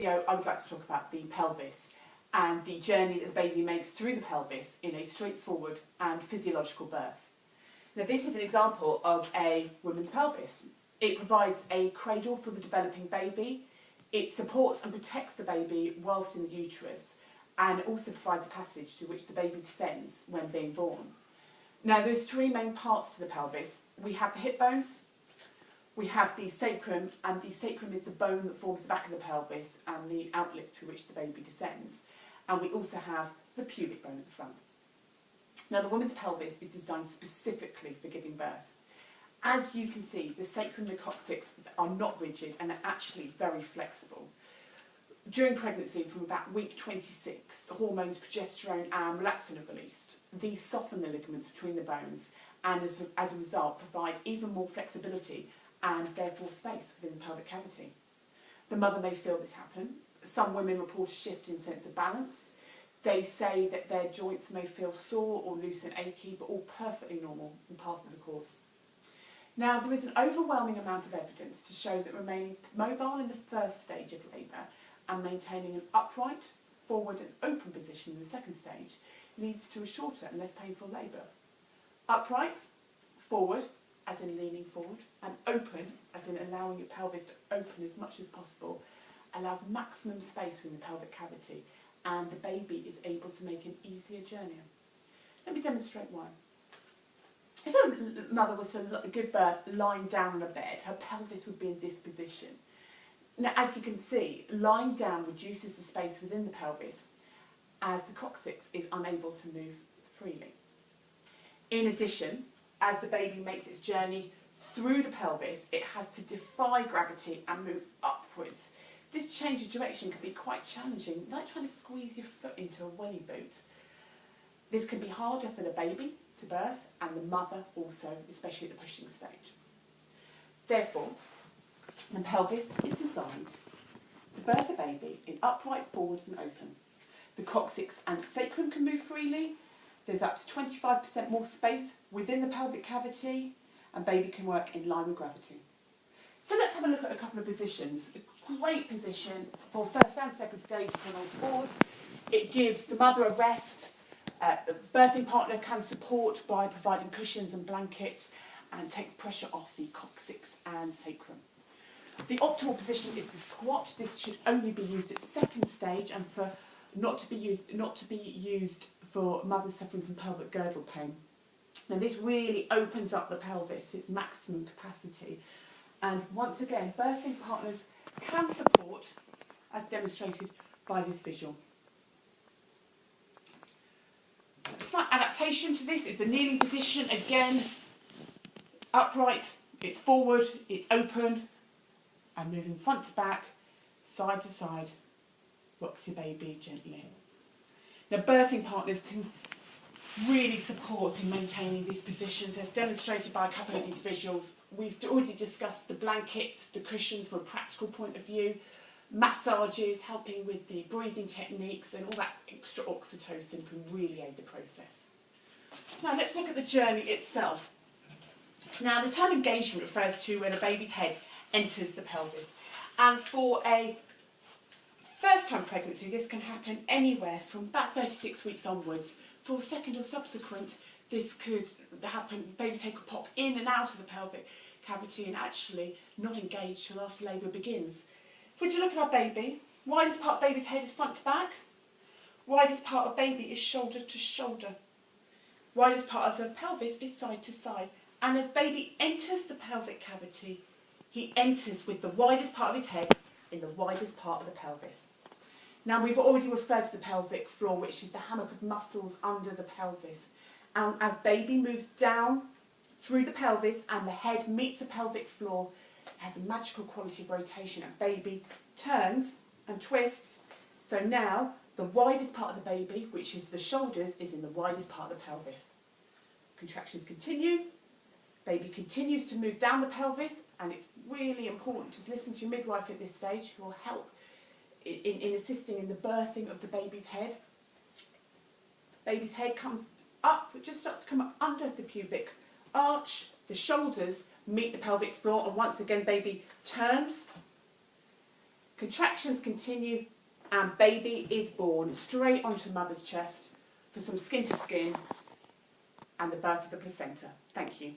video, I would like to talk about the pelvis and the journey that the baby makes through the pelvis in a straightforward and physiological birth. Now, this is an example of a woman's pelvis. It provides a cradle for the developing baby. It supports and protects the baby whilst in the uterus, and it also provides a passage through which the baby descends when being born. Now, there's three main parts to the pelvis. We have the hip bones, we have the sacrum, and the sacrum is the bone that forms the back of the pelvis and the outlet through which the baby descends. And we also have the pubic bone at the front. Now, the woman's pelvis is designed specifically for giving birth. As you can see, the sacrum and the coccyx are not rigid and are actually very flexible. During pregnancy, from about week 26, the hormones progesterone and relaxin are released. These soften the ligaments between the bones and, as a result, provide even more flexibility and therefore space within the pelvic cavity. The mother may feel this happen. Some women report a shift in sense of balance. They say that their joints may feel sore or loose and achy, but all perfectly normal and part of the course. Now, there is an overwhelming amount of evidence to show that remaining mobile in the first stage of labour and maintaining an upright, forward and open position in the second stage leads to a shorter and less painful labour. Upright, forward, as in leaning forward, and open, as in allowing your pelvis to open as much as possible, allows maximum space within the pelvic cavity, and the baby is able to make an easier journey. Let me demonstrate why. If a mother was to give birth lying down on a bed, her pelvis would be in this position. Now, as you can see, lying down reduces the space within the pelvis, as the coccyx is unable to move freely. In addition, as the baby makes its journey through the pelvis, it has to defy gravity and move upwards. This change of direction can be quite challenging, like trying to squeeze your foot into a welly boot. This can be harder for the baby to birth and the mother also, especially at the pushing stage. Therefore, the pelvis is designed to birth a baby in upright, forward and open. The coccyx and sacrum can move freely. There's up to 25% more space within the pelvic cavity, and baby can work in line with gravity. So let's have a look at a couple of positions. A great position for first and second stages on all fours. It gives the mother a rest. The birthing partner can support by providing cushions and blankets and takes pressure off the coccyx and sacrum. The optimal position is the squat. This should only be used at second stage and not to be used for mothers suffering from pelvic girdle pain. Now, this really opens up the pelvis to its maximum capacity. And once again, birthing partners can support, as demonstrated by this visual. A slight adaptation to this is the kneeling position. Again, it's upright, it's forward, it's open, and moving front to back, side to side, rocks your baby gently. Now, birthing partners can really support in maintaining these positions, as demonstrated by a couple of these visuals. We've already discussed the blankets, the cushions from a practical point of view, massages helping with the breathing techniques, and all that extra oxytocin can really aid the process. Now, let's look at the journey itself. Now, the term engagement refers to when a baby's head enters the pelvis, and for a first-time pregnancy, this can happen anywhere from about 36 weeks onwards. For second or subsequent, this could happen, baby's head could pop in and out of the pelvic cavity and actually not engage till after labour begins. If we look at our baby, widest part of baby's head is front to back, widest part of baby is shoulder to shoulder, widest part of the pelvis is side to side, and as baby enters the pelvic cavity, he enters with the widest part of his head in the widest part of the pelvis. Now, we've already referred to the pelvic floor, which is the hammock of muscles under the pelvis. And as baby moves down through the pelvis and the head meets the pelvic floor, it has a magical quality of rotation, and baby turns and twists. So now the widest part of the baby, which is the shoulders, is in the widest part of the pelvis. Contractions continue. Baby continues to move down the pelvis, and it's really important to listen to your midwife at this stage, who will help in assisting in the birthing of the baby's head. Baby's head comes up, it just starts to come up under the pubic arch. The shoulders meet the pelvic floor, and once again baby turns Contractions continue and baby is born straight onto mother's chest for some skin to skin and the birth of the placenta. Thank you.